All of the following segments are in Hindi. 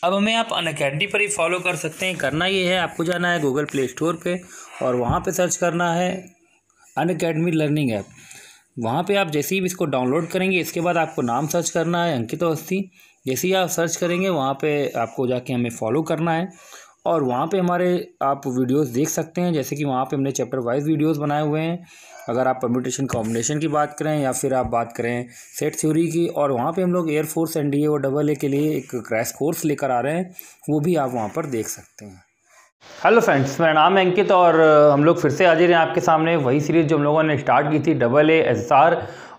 अब हमें आप अनअकैडमी पर ही फॉलो कर सकते हैं। करना ये है, आपको जाना है गूगल प्ले स्टोर पे और वहाँ पे सर्च करना है अनअकैडमी लर्निंग ऐप। वहाँ पे आप जैसे ही इसको डाउनलोड करेंगे, इसके बाद आपको नाम सर्च करना है अंकित अवस्थी। जैसे ही आप सर्च करेंगे वहाँ पे आपको जाके हमें फॉलो करना है और वहाँ पे हमारे आप वीडियोस देख सकते हैं। जैसे कि वहाँ पे हमने चैप्टर वाइज वीडियोस बनाए हुए हैं। अगर आप परम्यूटेशन कॉम्बिनेशन की बात करें या फिर आप बात करें सेट थ्योरी की, और वहाँ पे हम लोग एयरफोर्स एनडीए और AA के लिए एक क्रैश कोर्स लेकर आ रहे हैं, वो भी आप वहाँ पर देख सकते हैं। हेलो फ्रेंड्स, मेरा नाम है अंकित और हम लोग फिर से हाजिर हैं आपके सामने। वही सीरीज़ जो हम लोगों ने स्टार्ट की थी AA, SSR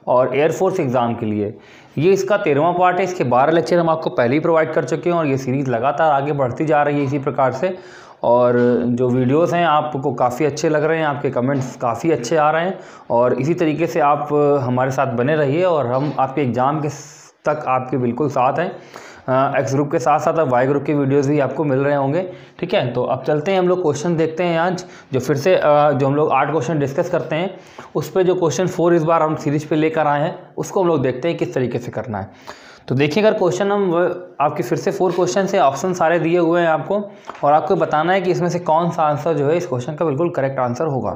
और एयरफोर्स एग्ज़ाम के लिए, ये इसका 13वां पार्ट है। इसके 12 लेक्चर हम आपको पहले ही प्रोवाइड कर चुके हैं और ये सीरीज़ लगातार आगे बढ़ती जा रही है इसी प्रकार से। और जो वीडियोस हैं आपको काफ़ी अच्छे लग रहे हैं, आपके कमेंट्स काफ़ी अच्छे आ रहे हैं और इसी तरीके से आप हमारे साथ बने रहिए और हम आपके एग्ज़ाम के तक आपके बिल्कुल साथ हैं। एक्स ग्रुप के साथ साथ अब वाई ग्रुप के वीडियोस भी आपको मिल रहे होंगे। ठीक है, तो अब चलते हैं हम लोग क्वेश्चन देखते हैं आज। जो फिर से जो हम लोग 8 क्वेश्चन डिस्कस करते हैं, उस पर जो क्वेश्चन 4 इस बार हम सीरीज पे लेकर आए हैं, उसको हम लोग देखते हैं किस तरीके से करना है। तो देखिए, अगर क्वेश्चन हम आपके फिर से 4 क्वेश्चन से ऑप्शन सारे दिए हुए हैं आपको, और आपको बताना है कि इसमें से कौन सा आंसर जो है इस क्वेश्चन का बिल्कुल करेक्ट आंसर होगा।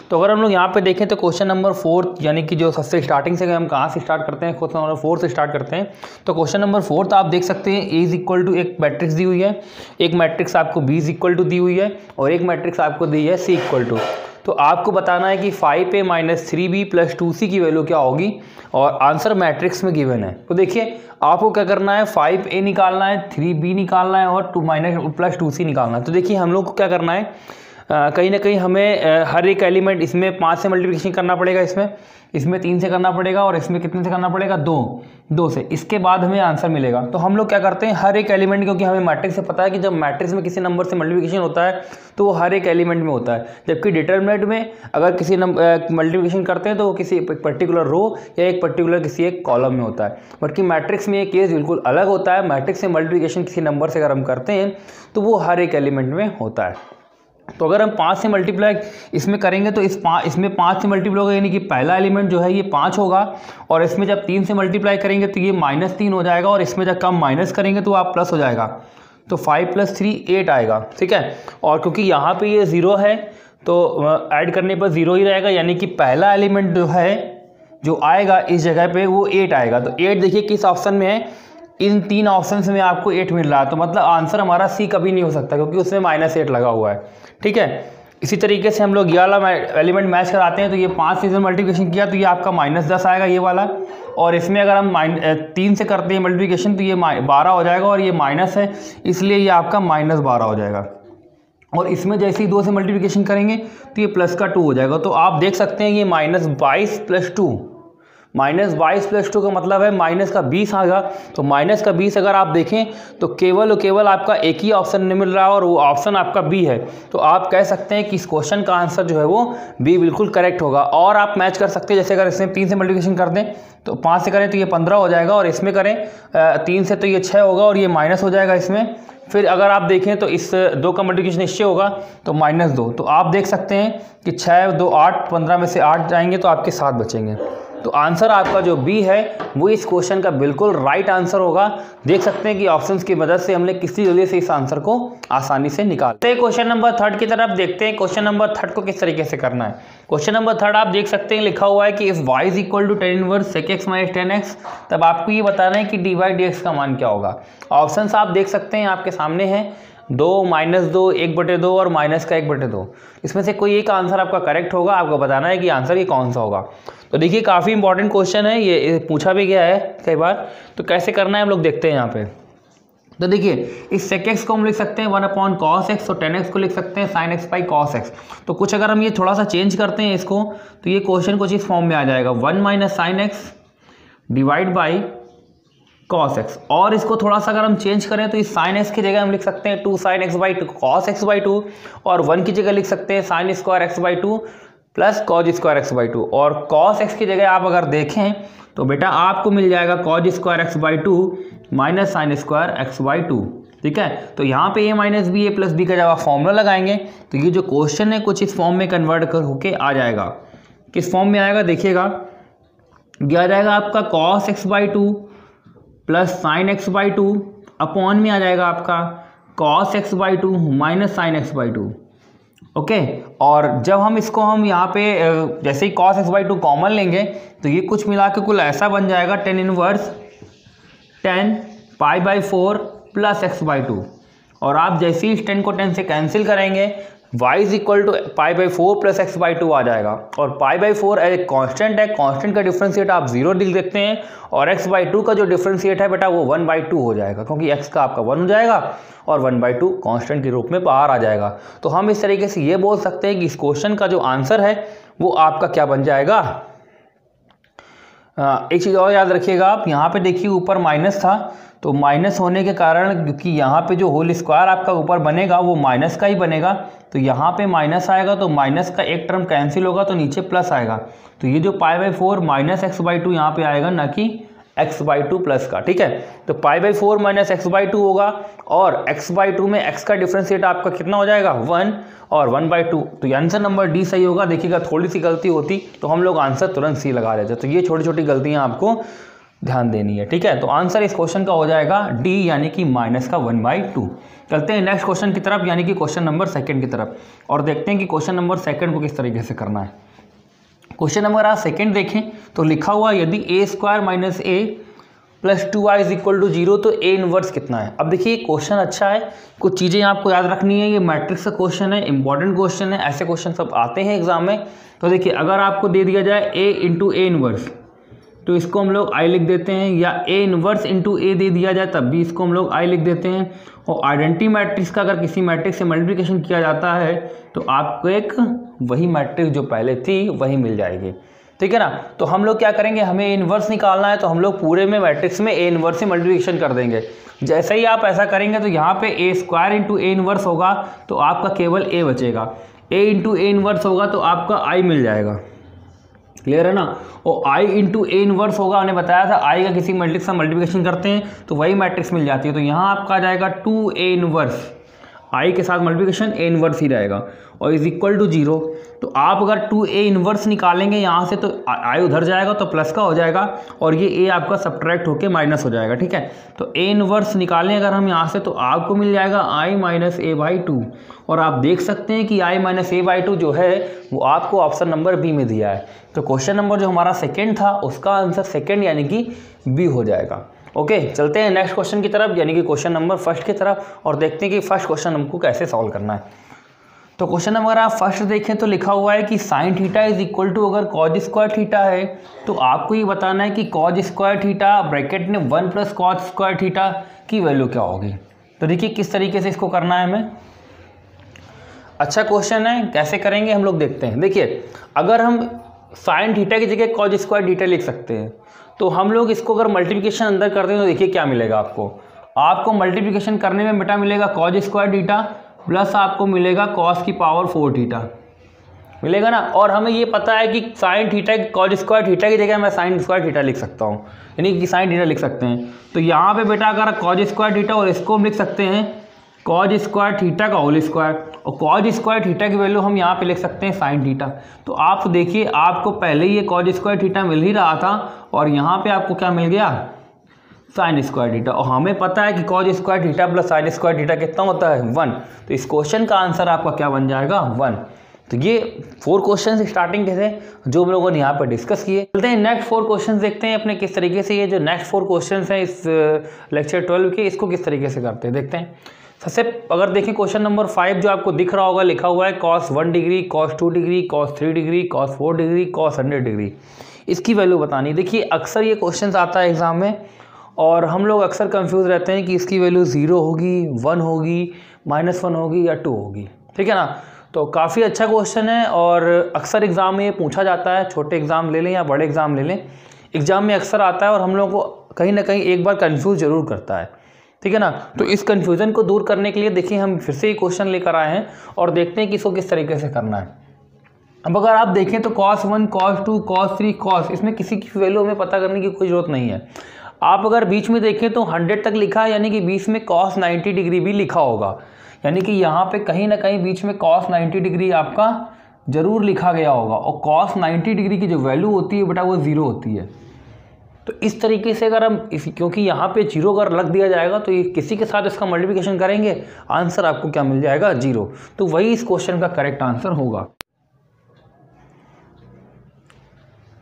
तो अगर हम लोग यहाँ पे देखें तो क्वेश्चन नंबर 4, यानी कि जो सबसे स्टार्टिंग से हम कहाँ से स्टार्ट करते हैं, क्वेश्चन नंबर 4 से स्टार्ट करते हैं। तो क्वेश्चन नंबर 4 आप देख सकते हैं, A = एक मैट्रिक्स दी हुई है, एक मैट्रिक्स आपको B = दी हुई है और एक मैट्रिक्स आपको दी है C = तो आपको बताना है कि 5A - 3B + 2C की वैल्यू क्या होगी और आंसर मैट्रिक्स में गिवन है। तो देखिए, आपको क्या करना है, 5A निकालना है, 3B निकालना है और + 2C निकालना है। तो देखिए, हम लोग को क्या करना है, कहीं ना कहीं हमें हर एक एलिमेंट, इसमें 5 से मल्टीप्लिकेशन करना पड़ेगा, इसमें 3 से करना पड़ेगा और इसमें कितने से करना पड़ेगा, 2 से। इसके बाद हमें आंसर मिलेगा। तो हम लोग क्या करते हैं, हर एक एलिमेंट, क्योंकि हमें मैट्रिक्स से पता है कि जब मैट्रिक्स में किसी नंबर से मल्टीप्लिकेशन होता है तो वो हर एक एलिमेंट में होता है, जबकि डिटरमिनेंट में अगर किसी मल्टीप्लिकेशन करते हैं तो वो किसी पर्टिकुलर रो या एक पर्टिकुलर किसी एक कॉलम में होता है। बल्कि मैट्रिक्स में ये केस बिल्कुल अलग होता है। मैट्रिक्स से मल्टीप्लिकेशन किसी नंबर से अगर हम करते हैं तो वो हर एक एलिमेंट में होता है। तो अगर हम 5 से मल्टीप्लाई इसमें करेंगे तो इसमें 5 से मल्टीप्लाई होगा, यानी कि पहला एलिमेंट जो है ये 5 होगा, और इसमें जब 3 से मल्टीप्लाई करेंगे तो ये -3 हो जाएगा, और इसमें जब कम माइनस करेंगे तो आप प्लस हो जाएगा। तो 5 + 3 8 आएगा। ठीक है, और क्योंकि यहाँ पे ये 0 है तो ऐड करने पर 0 ही रहेगा, यानी कि पहला एलिमेंट जो है जो आएगा इस जगह पे वो 8 आएगा। तो 8 देखिए किस ऑप्शन में है, इन 3 ऑप्शन में आपको 8 मिल रहा है। तो मतलब आंसर हमारा C कभी नहीं हो सकता, क्योंकि उसमें -8 लगा हुआ है। ठीक है, इसी तरीके से हम लोग ये वाला एलिमेंट मैच कराते हैं। तो ये 5 से मल्टीप्लिकेशन किया तो ये आपका -10 आएगा, ये वाला। और इसमें अगर हम 3 से करते हैं मल्टीप्लिकेशन तो ये 12 हो जाएगा, और ये माइनस है इसलिए ये आपका -12 हो जाएगा। और इसमें जैसे ही 2 से मल्टीप्लिकेशन करेंगे तो ये प्लस का 2 हो जाएगा। तो आप देख सकते हैं ये -22 + 2, -22 + 2 का मतलब है माइनस का 20 आएगा। तो माइनस का 20 अगर आप देखें तो केवल और केवल आपका एक ही ऑप्शन नहीं मिल रहा है, और वो ऑप्शन आपका B है। तो आप कह सकते हैं कि इस क्वेश्चन का आंसर जो है वो B बिल्कुल करेक्ट होगा। और आप मैच कर सकते हैं, जैसे अगर इसमें 3 से मल्टीप्लिकेशन कर दें तो 5 से करें तो ये 15 हो जाएगा, और इसमें करें 3 से तो ये 6 होगा और ये माइनस हो जाएगा इसमें। फिर अगर आप देखें तो इस 2 का मल्टीप्लिकेशन इससे होगा तो -2। तो आप देख सकते हैं कि 6 2 8, 15 में से 8 जाएंगे तो आपके 7 बचेंगे। तो आंसर आपका जो B है वो इस क्वेश्चन का बिल्कुल राइट आंसर होगा। देख सकते हैं कि ऑप्शंस की मदद से हमने किसी जल्दी से इस आंसर को आसानी से निकालते हैं। क्वेश्चन नंबर 3 की तरफ देखते हैं। क्वेश्चन नंबर 3 को किस तरीके से करना है। क्वेश्चन नंबर 3 आप देख सकते हैं, लिखा हुआ है कि if y = tan 1 sec x - 10x, तब आपको ये बताना है कि dy/dx का मान क्या होगा। ऑप्शंस आप देख सकते हैं आपके सामने हैं, 2 -2 1/2 और -1/2। इसमें से कोई एक आंसर आपका करेक्ट होगा। आपको बताना है कि आंसर ये कौन सा होगा। तो देखिए, काफ़ी इंपॉर्टेंट क्वेश्चन है, ये पूछा भी गया है कई बार। तो कैसे करना है हम लोग देखते हैं यहाँ पे। तो देखिए, इस sec x को हम लिख सकते हैं 1/cos x, और 10x को लिख सकते हैं sin x / cos x। तो कुछ अगर हम ये थोड़ा सा चेंज करते हैं इसको, तो ये क्वेश्चन कुछ इस फॉर्म में आ जाएगा, 1 - sin x / cos x। और इसको थोड़ा सा अगर हम चेंज करें तो इस sin x की जगह हम लिख सकते हैं 2 sin x / 2 cos x / 2, और 1 की जगह लिख सकते हैं sin square x / 2 + cos square x / 2। और cos x की जगह आप अगर देखें तो बेटा आपको मिल जाएगा cos square x / 2 - sin square x / 2। ठीक है, तो यहाँ पे a - b a + b का जब आप फॉर्मूला लगाएंगे तो ये जो क्वेश्चन है कुछ इस फॉर्म में कन्वर्ट होके आ जाएगा। किस फॉर्म में आएगा देखिएगा, ये आ जाएगा आपका cos x / 2 + sin x / 2 upon में आ जाएगा आपका cos x by two minus sine x by to. Okay, और जब हम इसको हम यहाँ पे जैसे ही cos x by two common लेंगे तो ये कुछ मिला के कुल ऐसा बन जाएगा tan inverse tan pi by 4 plus X by to. और आप जैसे ही इस 10 को 10 से कैंसिल करेंगे y is equal to pi by 4 plus X by two आ जाएगा। और पाई बाई 4 एक कांस्टेंट है, कांस्टेंट का डिफरेंशिएट आप 0 लिख देते हैं, और x बाई टू का जो डिफरेंशिएट है बेटा वो 1 बाई 2 हो जाएगा, क्योंकि x का आपका 1 हो जाएगा और 1 बाई 2 कांस्टेंट के रूप में बाहर आ जाएगा। तो हम इस तरीके से ये बोल सकते हैं कि इस क्वेश्चन का जो आंसर है वो आपका क्या बन जाएगा। एक चीज़ और याद रखिएगा आप, यहाँ पे देखिए ऊपर माइनस था, तो माइनस होने के कारण क्योंकि यहाँ पे जो होल स्क्वायर आपका ऊपर बनेगा वो माइनस का ही बनेगा, तो यहाँ पे माइनस आएगा तो माइनस का एक टर्म कैंसिल होगा तो नीचे प्लस आएगा। तो ये जो पाई by 4 minus x by to यहाँ पे आएगा, ना कि एक्स बाई टू प्लस का। ठीक है, तो पाई by 4 minus x by to होगा, और एक्स बाई टू में एक्स का डिफरेंशिएट आपका कितना हो जाएगा 1 और 1 बाई 2। तो आंसर नंबर डी सही होगा। देखिएगा थोड़ी सी गलती होती तो हम लोग आंसर तुरंत सी लगा देते, तो ये छोटी छोटी गलतियाँ आपको ध्यान देनी है। ठीक है, तो आंसर इस क्वेश्चन का हो जाएगा डी, यानी कि माइनस का 1 बाई 2। चलते हैं नेक्स्ट क्वेश्चन की तरफ, यानी कि क्वेश्चन नंबर सेकंड की तरफ, और देखते हैं कि क्वेश्चन नंबर सेकंड को किस तरीके से करना है। क्वेश्चन नंबर आप सेकंड देखें तो लिखा हुआ यदि A square minus A plus 2y is equal to 0 तो ए इनवर्स कितना है। अब देखिए क्वेश्चन अच्छा है, कुछ चीज़ें आपको याद रखनी है, ये मैट्रिक्स का क्वेश्चन है, इंपॉर्टेंट क्वेश्चन है, ऐसे क्वेश्चन सब आते हैं एग्जाम में। तो देखिए अगर आपको दे दिया जाए a इंटू ए इनवर्स तो इसको हम लोग i लिख देते हैं, या a इनवर्स इंटू ए दे दिया जाए तब भी इसको हम लोग i लिख देते हैं। और आइडेंटिटी मैट्रिक्स का अगर किसी मैट्रिक्स से मल्टीप्लिकेशन किया जाता है तो आपको एक वही मैट्रिक्स जो पहले थी वही मिल जाएगी। ठीक है ना, तो हम लोग क्या करेंगे, हमें ए इनवर्स निकालना है तो हम लोग पूरे में मैट्रिक्स में ए इनवर्स से मल्टीप्लिकेशन कर देंगे। जैसे ही आप ऐसा करेंगे तो यहाँ पे ए स्क्वायर इंटू ए इनवर्स होगा तो आपका केवल ए बचेगा, ए इंटू ए इनवर्स होगा तो आपका आई मिल जाएगा। क्लियर है ना, और i इंटू ए इनवर्स होगा, हमने बताया था i का किसी मैट्रिक्स से मल्टीप्लिकेशन करते हैं तो वही मैट्रिक्स मिल जाती है। तो यहाँ आपका आ जाएगा 2a इनवर्स, i के साथ मल्टीप्लिकेशन a इनवर्स ही रहेगा, और इज इक्वल टू 0। तो आप अगर 2a इनवर्स निकालेंगे यहाँ से तो i उधर जाएगा तो प्लस का हो जाएगा, और ये a आपका सब्ट्रैक्ट होके माइनस हो जाएगा। ठीक है, तो a इनवर्स निकालें अगर हम यहाँ से तो आपको मिल जाएगा i माइनस ए बाई 2, और आप देख सकते हैं कि i माइनस ए बाई 2 जो है वो आपको ऑप्शन नंबर बी में दिया है। तो क्वेश्चन नंबर जो हमारा सेकेंड था उसका आंसर सेकेंड यानी कि बी हो जाएगा। ओके, चलते हैं नेक्स्ट क्वेश्चन की तरफ, यानी कि क्वेश्चन नंबर फर्स्ट की तरफ, और देखते हैं कि फर्स्ट क्वेश्चन हमको कैसे सॉल्व करना है। तो क्वेश्चन नंबर आप फर्स्ट देखें तो लिखा हुआ है कि sine theta is equal to, अगर कॉज स्क्वायर थीटा है तो आपको ये बताना है कि कॉज स्क्वायर थीटा ब्रैकेट में 1 प्लस कॉज स्क्वायर थीटा की वैल्यू क्या होगी। तो देखिए किस तरीके से इसको करना है हमें। अच्छा क्वेश्चन है, कैसे करेंगे हम लोग देखते हैं। देखिए अगर हम साइन थीटा की जगह कॉज स्क्वायर थीटा लिख सकते हैं तो हम लोग इसको अगर मल्टीप्लिकेशन अंदर करते हैं तो देखिए क्या मिलेगा आपको मल्टीप्लिकेशन करने में बेटा मिलेगा कॉज स्क्वायर थीटा प्लस आपको मिलेगा कॉस की पावर 4 थीटा मिलेगा ना। और हमें ये पता है कि sine theta cause square theta की जगह मैं साइन स्क्वायर थीटा लिख सकता हूँ, यानी कि साइन थीटा लिख सकते हैं। तो यहाँ पे बेटा अगर कॉज स्क्वायर थीटा, और इसको हम लिख सकते हैं कॉज स्क्वायर थीटा का होल स्क्वायर, और कॉज स्क्वायर थीटा की वैल्यू हम यहाँ पे लिख सकते हैं साइन थीटा। तो आप देखिए आपको पहले ही ये कॉज स्क्वायर थीटा मिल ही रहा था, और यहाँ पे आपको क्या मिल गया साइन स्क्वायर थीटा, और हमें पता है कि cause square theta plus sine square theta कितना होता है 1। तो इस क्वेश्चन का आंसर आपका क्या बन जाएगा 1। तो ये 4 क्वेश्चन स्टार्टिंग के थे जो हम लोगों ने यहाँ पर डिस्कस किए। चलते हैं नेक्स्ट 4 क्वेश्चन देखते हैं अपने किस तरीके से ये जो नेक्स्ट 4 क्वेश्चन हैं इस लेक्चर 12 के, इसको किस तरीके से करते हैं देखते हैं। सबसे अगर देखें क्वेश्चन नंबर 5 जो आपको दिख रहा होगा, लिखा हुआ है cos 1 degree, cos 2 degree, cos 3 degree, cos 4 degree, cos 100 degree, इसकी वैल्यू बतानी। देखिए अक्सर ये क्वेश्चन आता है एग्जाम में, और हम लोग अक्सर कंफ्यूज रहते हैं कि इसकी वैल्यू 0 होगी, 1 होगी, -1 होगी या 2 होगी। ठीक है ना, तो काफ़ी अच्छा क्वेश्चन है और अक्सर एग्ज़ाम में ये पूछा जाता है, छोटे एग्ज़ाम ले लें या बड़े एग्ज़ाम ले लें, एग्ज़ाम में अक्सर आता है और हम लोग को कहीं ना कहीं एक बार कंफ्यूज जरूर करता है। ठीक है ना, तो इस कन्फ्यूज़न को दूर करने के लिए देखिए हम फिर से ये क्वेश्चन लेकर आए हैं और देखते हैं कि इसको किस तरीके से करना है। अब अगर आप देखें तो cos 1, cos 2, cos 3, cos, इसमें किसी की वैल्यू हमें पता करने की कोई ज़रूरत नहीं है। आप अगर बीच में देखें तो 100 तक लिखा है, यानी कि बीच में cos 90 डिग्री भी लिखा होगा, यानी कि यहाँ पे कहीं ना कहीं बीच में cos 90 डिग्री आपका ज़रूर लिखा गया होगा। और cos 90 डिग्री की जो वैल्यू होती है बेटा वो 0 होती है। तो इस तरीके से अगर हम क्योंकि यहाँ पे 0 अगर रख दिया जाएगा तो ये किसी के साथ इसका मल्टीप्लिकेशन करेंगे, आंसर आपको क्या मिल जाएगा 0। तो वही इस क्वेश्चन का करेक्ट आंसर होगा।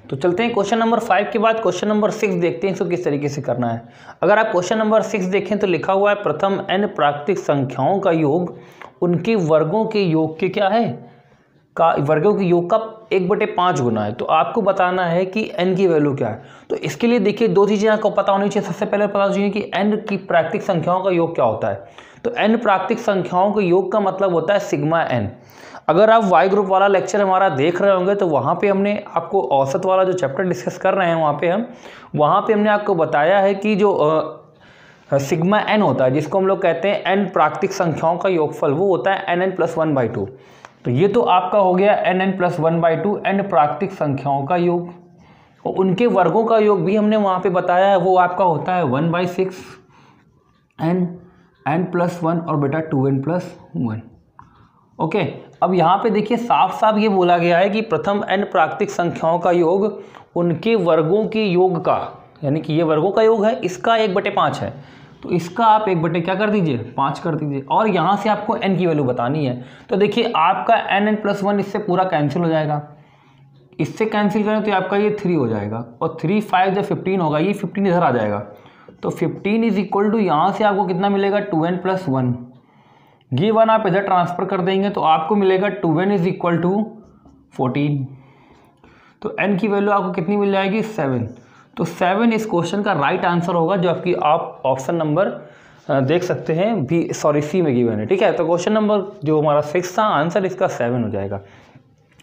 तो चलते हैं क्वेश्चन नंबर 5 के बाद क्वेश्चन नंबर 6 देखते हैं इसको किस तरीके से करना है। अगर आप क्वेश्चन नंबर 6 देखें तो लिखा हुआ है प्रथम n प्राकृतिक संख्याओं का योग उनके वर्गों के योग के क्या है का वर्गों के योग का 1/5 गुना है। तो आपको बताना है कि n की वैल्यू क्या है। तो इसके लिए देखिए 2 चीज़ें आपको पता होनी चाहिए। सबसे पहले पता चाहिए कि n की प्राकृतिक संख्याओं का योग क्या होता है। तो n प्राकृतिक संख्याओं के योग का मतलब होता है सिग्मा n। अगर आप वाई ग्रुप वाला लेक्चर हमारा देख रहे होंगे तो वहाँ पे हमने आपको औसत वाला जो चैप्टर डिस्कस कर रहे हैं वहाँ पे हमने आपको बताया है कि जो सिग्मा n होता है जिसको हम लोग कहते हैं n प्राकृतिक संख्याओं का योगफल, वो होता है nn + 1/2। तो ये तो आपका हो गया nn + 1/2 n प्राकृतिक संख्याओं का योग, और उनके वर्गों का योग भी हमने वहाँ पे बताया है, वो आपका होता है 1/6 n + 1 और बेटा 2n + 1। ओके, अब यहाँ पे देखिए साफ साफ ये बोला गया है कि प्रथम n प्राकृतिक संख्याओं का योग उनके वर्गों के योग का, यानी कि ये वर्गों का योग है, इसका 1/5 है। तो इसका आप 1 क्या कर दीजिए 5 कर दीजिए, और यहाँ से आपको n की वैल्यू बतानी है। तो देखिए आपका nn + 1 इससे पूरा कैंसिल हो जाएगा, इससे कैंसिल करें तो आपका ये 3 हो जाएगा, और 3 5 जब 15 होगा, ये 15 इधर आ जाएगा। तो 15 = यहाँ से आपको कितना मिलेगा 2n + 1, ये 1 आप इधर ट्रांसफ़र कर देंगे तो आपको मिलेगा 2n = 14। तो n की वैल्यू आपको कितनी मिल जाएगी 7। तो 7 इस क्वेश्चन का राइट आंसर होगा, जो आपकी आप ऑप्शन नंबर देख सकते हैं सी में गिवन है। ठीक है, तो क्वेश्चन नंबर जो हमारा 6 था, आंसर इसका 7 हो जाएगा।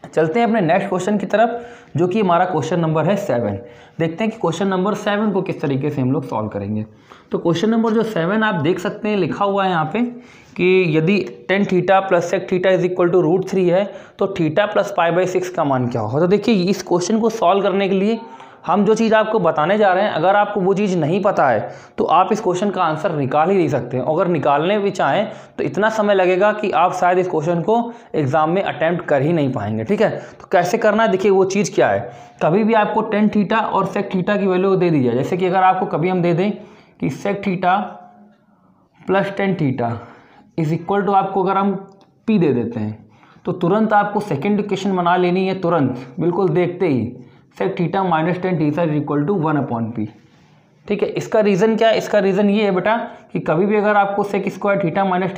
चलते हैं अपने नेक्स्ट क्वेश्चन की तरफ, जो कि हमारा क्वेश्चन नंबर है 7। देखते हैं कि क्वेश्चन नंबर 7 को किस तरीके से हम लोग सॉल्व करेंगे। तो क्वेश्चन नंबर जो 7 आप देख सकते हैं लिखा हुआ है यहाँ पे कि यदि tan θ + sec θ = √3 है तो θ + π/6 का मान क्या होगा। तो देखिए इस क्वेश्चन को सॉल्व करने के लिए हम जो चीज़ आपको बताने जा रहे हैं, अगर आपको वो चीज़ नहीं पता है तो आप इस क्वेश्चन का आंसर निकाल ही नहीं सकते हैं। अगर निकालने भी चाहें तो इतना समय लगेगा कि आप शायद इस क्वेश्चन को एग्जाम में अटैम्प्ट कर ही नहीं पाएंगे। ठीक है, तो कैसे करना है देखिए, वो चीज़ क्या है। कभी भी आपको tan θ और sec θ की वैल्यू दे दी जाए, जैसे कि अगर आपको कभी हम दे दें कि sec θ + tan θ = आपको अगर हम p दे देते हैं तो तुरंत आपको सेकेंड इक्वेशन बना लेनी है, तुरंत बिल्कुल देखते ही sec θ - tan θ = 1/p। ठीक है, इसका रीज़न क्या है, इसका रीज़न ये है बेटा कि कभी भी अगर आपको sec² θ - tan²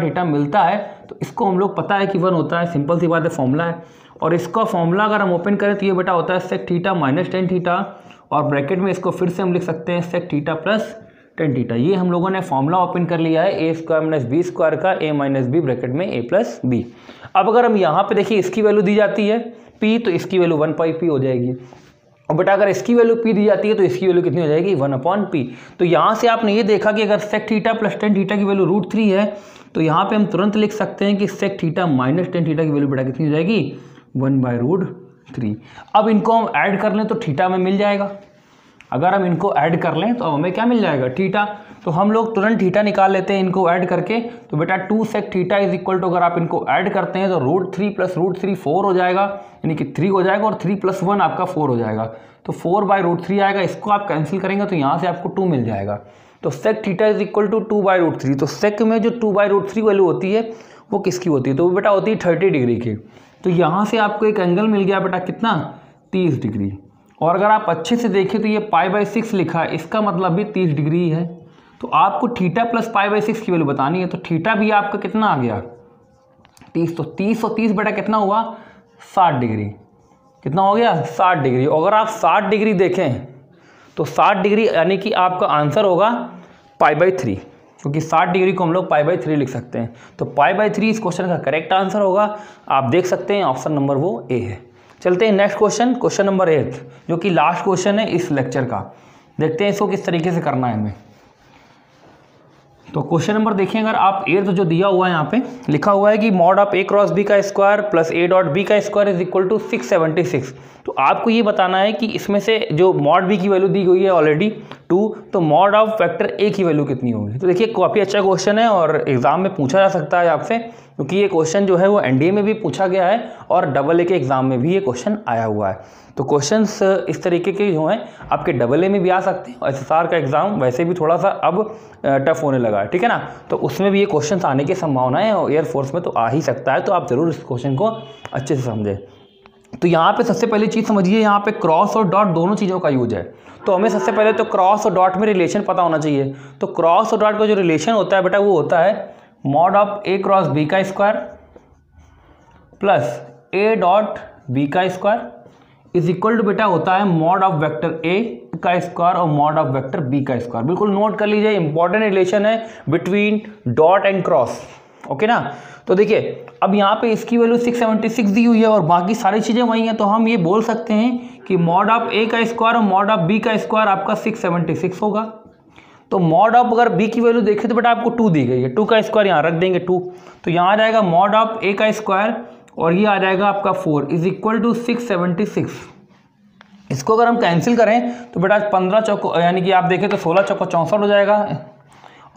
θ मिलता है तो इसको हम लोग पता है कि 1 होता है, सिंपल सी बात है, फॉर्मूला है। और इसका फॉर्मूला अगर हम ओपन करें तो ये बेटा होता है sec θ - tan θ, और ब्रैकेट में इसको फिर से हम लिख सकते हैं sec θ + tan θ। ये हम लोगों ने फॉर्मूला ओपन कर लिया है a² - b² का, a - b ब्रैकेट में a + b। अब अगर हम यहाँ पे देखिए इसकी वैल्यू दी जाती है p, तो इसकी वैल्यू 1/p हो जाएगी। और बेटा अगर इसकी वैल्यू p दी जाती है तो इसकी वैल्यू कितनी हो जाएगी 1/p। तो यहाँ से आपने ये देखा कि अगर sec θ + tan θ की वैल्यू √3 है तो यहाँ पे हम तुरंत लिख सकते हैं कि sec θ - tan θ की वैल्यू बेटा कितनी हो जाएगी 1/√3। अब इनको हम ऐड कर लें तो थीटा में मिल जाएगा। अगर हम इनको ऐड कर लें तो हमें क्या मिल जाएगा थीटा। तो हम लोग तुरंत थीटा निकाल लेते हैं इनको ऐड करके। तो बेटा 2 sec θ = अगर आप इनको ऐड करते हैं तो √3 + √3 4 हो जाएगा, यानी कि 3 हो जाएगा, और 3 + 1 आपका 4 हो जाएगा। तो 4/√3 आएगा, इसको आप कैंसिल करेंगे तो यहाँ से आपको 2 मिल जाएगा। तो sec θ = 2/√3। तो sec में जो 2/√3 वैल्यू होती है वो किसकी होती है, तो वो बेटा होती है 30 डिग्री की। तो यहाँ से आपको एक एंगल मिल गया बेटा कितना 30 डिग्री। और अगर आप अच्छे से देखें तो ये π/6 लिखा है, इसका मतलब भी 30 डिग्री है। तो आपको θ + π/6 की वैल्यू बतानी है। तो थीटा भी आपका कितना आ गया 30। तो 30 और 30 बेटा कितना हुआ 60 डिग्री। कितना हो गया 60 डिग्री। अगर आप 60 डिग्री देखें तो 60 डिग्री यानी कि आपका आंसर होगा π/3, क्योंकि 60 डिग्री को हम लोग π/3 लिख सकते हैं। तो π/3 इस क्वेश्चन का करेक्ट आंसर होगा। आप देख सकते हैं ऑप्शन नंबर वो ए है। चलते हैं नेक्स्ट क्वेश्चन, क्वेश्चन नंबर 8, जो कि लास्ट क्वेश्चन है इस लेक्चर का। देखते हैं इसको किस तरीके से करना है हमें। तो क्वेश्चन नंबर देखिए, अगर आप 8 जो दिया हुआ है यहाँ पे लिखा हुआ है कि mod of a cross b का square plus a dot b का स्क्वायर इज इक्वल टू 676। तो तो आपको ये बताना है कि इसमें से जो मॉड बी की वैल्यू दी गई है ऑलरेडी 2, तो मॉड ऑफ वेक्टर ए की वैल्यू कितनी होगी। तो देखिए काफ़ी अच्छा क्वेश्चन है और एग्जाम में पूछा जा सकता है आपसे, क्योंकि ये क्वेश्चन जो है वो एनडीए में भी पूछा गया है और AA के एग्जाम में भी ये क्वेश्चन आया हुआ है। तो क्वेश्चंस इस तरीके के जो हैं आपके AA में भी आ सकते हैं और SSR का एग्ज़ाम वैसे भी थोड़ा सा अब टफ होने लगा है, ठीक है ना। तो उसमें भी ये क्वेश्चंस आने की संभावना है और एयरफोर्स में तो आ ही सकता है, तो आप ज़रूर इस क्वेश्चन को अच्छे से समझें। तो यहाँ पे सबसे पहली चीज़ समझिए, यहाँ पे क्रॉस और डॉट दोनों चीज़ों का यूज है। तो हमें सबसे पहले तो क्रॉस और डॉट में रिलेशन पता होना चाहिए। तो क्रॉस और डॉट का जो रिलेशन होता है बेटा वो होता है mod of A cross B का square plus A dot B का स्क्वायर इज इक्वल टू बेटा होता है मॉड ऑफ वेक्टर A का स्क्वायर और मॉड ऑफ वेक्टर B का स्क्वायर। बिल्कुल नोट कर लीजिए, इंपॉर्टेंट रिलेशन है between dot and cross, okay ना। तो देखिए अब यहाँ पे इसकी वैल्यू 676 दी हुई है और बाकी सारी चीज़ें वही हैं, तो हम ये बोल सकते हैं कि मॉड ऑफ A का स्क्वायर और मॉड ऑफ B का स्क्वायर आपका 676 होगा। तो मॉड ऑफ अगर B की वैल्यू देखें तो बेटा आपको 2 दी गई है, 2 का स्क्वायर यहाँ रख देंगे 2, तो यहाँ आ जाएगा मॉड ऑफ A का स्क्वायर और ये आ जाएगा आपका 4 इज इक्वल टू 676। इसको अगर हम कैंसिल करें तो बेटा 15 चौको यानी कि आप देखें तो 16 चौको 64 हो जाएगा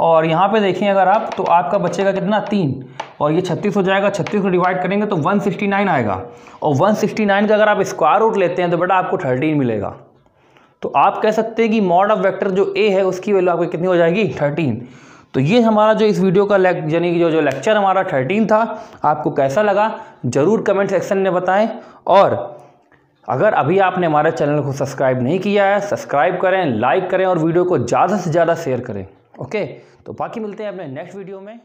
और यहाँ पे देखें अगर आप तो आपका बचेगा कितना 3 और ये 36 हो जाएगा। 36 को डिवाइड करेंगे तो 169 आएगा और 169 का अगर आप स्क्वायर रूट लेते हैं तो बेटा आपको 13 मिलेगा। तो आप कह सकते हैं कि मॉड ऑफ वेक्टर जो A है उसकी वैल्यू आपकी कितनी हो जाएगी 13। तो ये हमारा जो इस वीडियो का यानी कि जो लेक्चर हमारा 13 था, आपको कैसा लगा ज़रूर कमेंट सेक्शन में बताएं। और अगर अभी आपने हमारे चैनल को सब्सक्राइब नहीं किया है, सब्सक्राइब करें, लाइक करें और वीडियो को ज़्यादा से ज़्यादा शेयर करें, ओके। तो बाकी मिलते हैं अपने नेक्स्ट वीडियो में।